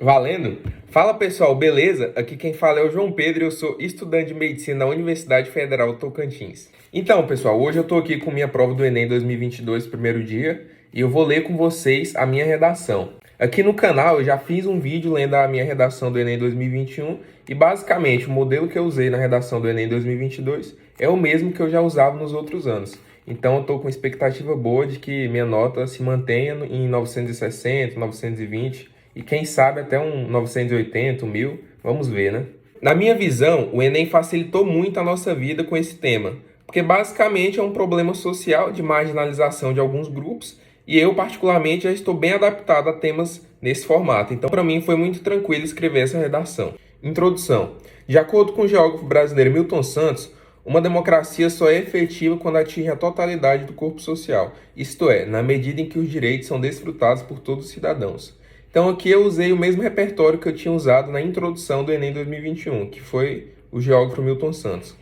Valendo? Fala pessoal, beleza? Aqui quem fala é o João Pedro e eu sou estudante de medicina na Universidade Federal do Tocantins. Então, pessoal, hoje eu tô aqui com minha prova do Enem 2022, primeiro dia, e eu vou ler com vocês a minha redação. Aqui no canal eu já fiz um vídeo lendo a minha redação do Enem 2021 e basicamente o modelo que eu usei na redação do Enem 2022 é o mesmo que eu já usava nos outros anos. Então eu tô com expectativa boa de que minha nota se mantenha em 960, 920 e quem sabe até um 980, 1000, vamos ver, né? Na minha visão, o Enem facilitou muito a nossa vida com esse tema, porque basicamente é um problema social de marginalização de alguns grupos e eu, particularmente, já estou bem adaptado a temas nesse formato. Então, para mim, foi muito tranquilo escrever essa redação. Introdução. De acordo com o geógrafo brasileiro Milton Santos, uma democracia só é efetiva quando atinge a totalidade do corpo social, isto é, na medida em que os direitos são desfrutados por todos os cidadãos. Então aqui eu usei o mesmo repertório que eu tinha usado na introdução do Enem 2021, que foi o geógrafo Milton Santos.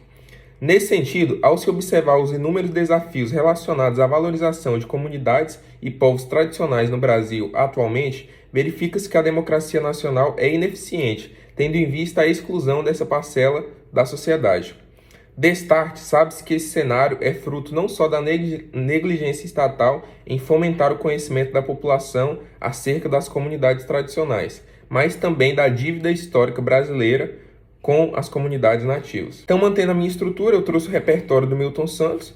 Nesse sentido, ao se observar os inúmeros desafios relacionados à valorização de comunidades e povos tradicionais no Brasil atualmente, verifica-se que a democracia nacional é ineficiente, tendo em vista a exclusão dessa parcela da sociedade. Destarte, sabe-se que esse cenário é fruto não só da negligência estatal em fomentar o conhecimento da população acerca das comunidades tradicionais, mas também da dívida histórica brasileira com as comunidades nativas. Então, mantendo a minha estrutura, eu trouxe o repertório do Milton Santos,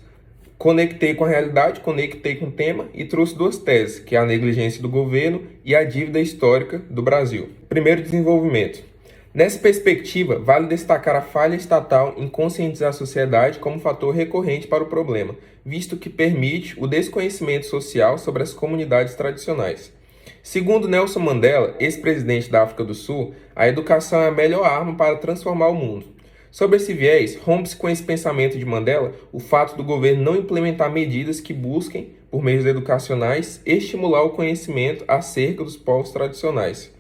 conectei com a realidade, conectei com o tema e trouxe duas teses, que é a negligência do governo e a dívida histórica do Brasil. Primeiro, desenvolvimento. Nessa perspectiva, vale destacar a falha estatal em conscientizar a sociedade como fator recorrente para o problema, visto que permite o desconhecimento social sobre as comunidades tradicionais. Segundo Nelson Mandela, ex-presidente da África do Sul, a educação é a melhor arma para transformar o mundo. Sobre esse viés, rompe-se com esse pensamento de Mandela o fato do governo não implementar medidas que busquem, por meios educacionais, estimular o conhecimento acerca dos povos tradicionais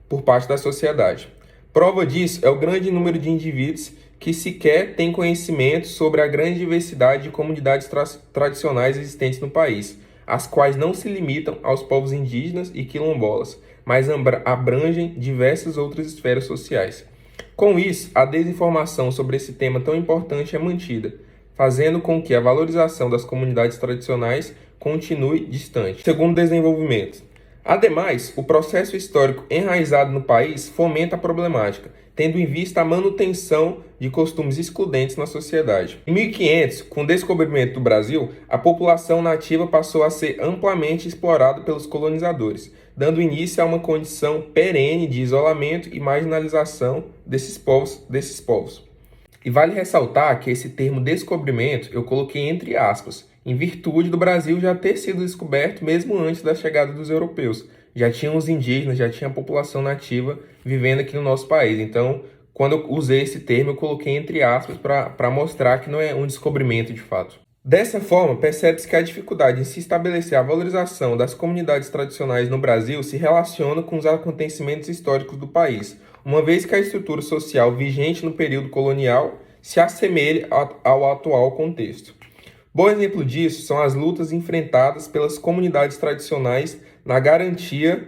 por parte da sociedade. Prova disso é o grande número de indivíduos que sequer têm conhecimento sobre a grande diversidade de comunidades tradicionais existentes no país, as quais não se limitam aos povos indígenas e quilombolas, mas abrangem diversas outras esferas sociais. Com isso, a desinformação sobre esse tema tão importante é mantida, fazendo com que a valorização das comunidades tradicionais continue distante. Segundo desenvolvimento. Ademais, o processo histórico enraizado no país fomenta a problemática, tendo em vista a manutenção de costumes excludentes na sociedade. Em 1500, com o descobrimento do Brasil, a população nativa passou a ser amplamente explorada pelos colonizadores, dando início a uma condição perene de isolamento e marginalização desses povos. E vale ressaltar que esse termo descobrimento eu coloquei entre aspas, em virtude do Brasil já ter sido descoberto mesmo antes da chegada dos europeus. Já tinham os indígenas, já tinha a população nativa vivendo aqui no nosso país. Então, quando eu usei esse termo, eu coloquei entre aspas para mostrar que não é um descobrimento de fato. Dessa forma, percebe-se que a dificuldade em se estabelecer a valorização das comunidades tradicionais no Brasil se relaciona com os acontecimentos históricos do país, uma vez que a estrutura social vigente no período colonial se assemelha ao atual contexto. Bom exemplo disso são as lutas enfrentadas pelas comunidades tradicionais na garantia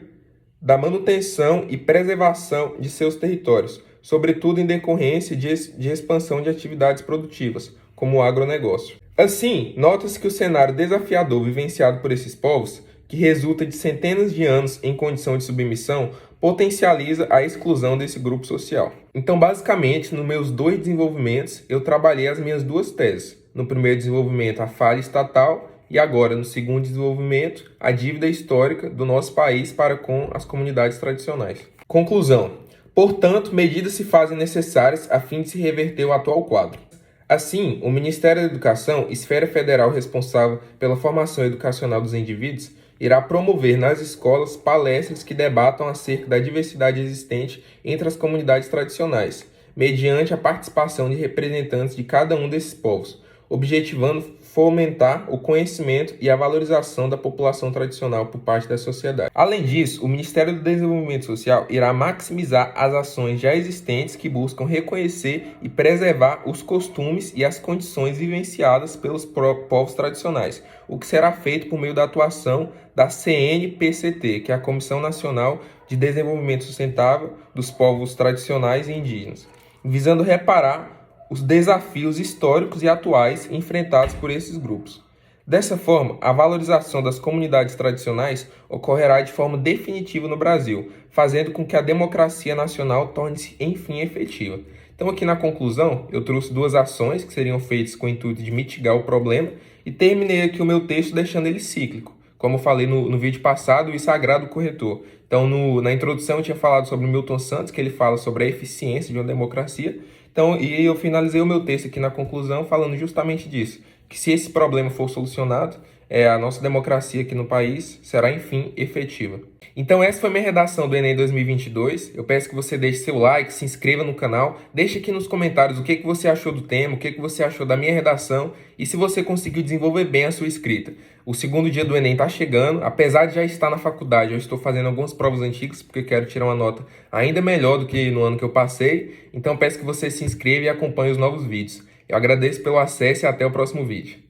da manutenção e preservação de seus territórios, sobretudo em decorrência de expansão de atividades produtivas, como o agronegócio. Assim, nota-se que o cenário desafiador vivenciado por esses povos, que resulta de centenas de anos em condição de submissão, potencializa a exclusão desse grupo social. Então, basicamente, nos meus dois desenvolvimentos, eu trabalhei as minhas duas teses. No primeiro desenvolvimento, a falha estatal e agora, no segundo desenvolvimento, a dívida histórica do nosso país para com as comunidades tradicionais. Conclusão. Portanto, medidas se fazem necessárias a fim de se reverter o atual quadro. Assim, o Ministério da Educação, esfera federal responsável pela formação educacional dos indivíduos, irá promover nas escolas palestras que debatam acerca da diversidade existente entre as comunidades tradicionais, mediante a participação de representantes de cada um desses povos, objetivando fomentar o conhecimento e a valorização da população tradicional por parte da sociedade. Além disso, o Ministério do Desenvolvimento Social irá maximizar as ações já existentes que buscam reconhecer e preservar os costumes e as condições vivenciadas pelos povos tradicionais, o que será feito por meio da atuação da CNPCT, que é a Comissão Nacional de desenvolvimento sustentável dos povos tradicionais e indígenas, visando reparar os desafios históricos e atuais enfrentados por esses grupos. Dessa forma, a valorização das comunidades tradicionais ocorrerá de forma definitiva no Brasil, fazendo com que a democracia nacional torne-se, enfim, efetiva. Então, aqui na conclusão, eu trouxe duas ações que seriam feitas com o intuito de mitigar o problema e terminei aqui o meu texto deixando ele cíclico. Como eu falei no vídeo passado, o sagrado corretor. Então, na introdução eu tinha falado sobre o Milton Santos, que ele fala sobre a eficiência de uma democracia. Então, e eu finalizei o meu texto aqui na conclusão falando justamente disso, que se esse problema for solucionado, a nossa democracia aqui no país será, enfim, efetiva. Então essa foi a minha redação do Enem 2022. Eu peço que você deixe seu like, se inscreva no canal, deixe aqui nos comentários o que você achou do tema, o que você achou da minha redação e se você conseguiu desenvolver bem a sua escrita. O segundo dia do Enem está chegando, apesar de já estar na faculdade, eu estou fazendo algumas provas antigas porque eu quero tirar uma nota ainda melhor do que no ano que eu passei. Então peço que você se inscreva e acompanhe os novos vídeos. Eu agradeço pelo acesso e até o próximo vídeo.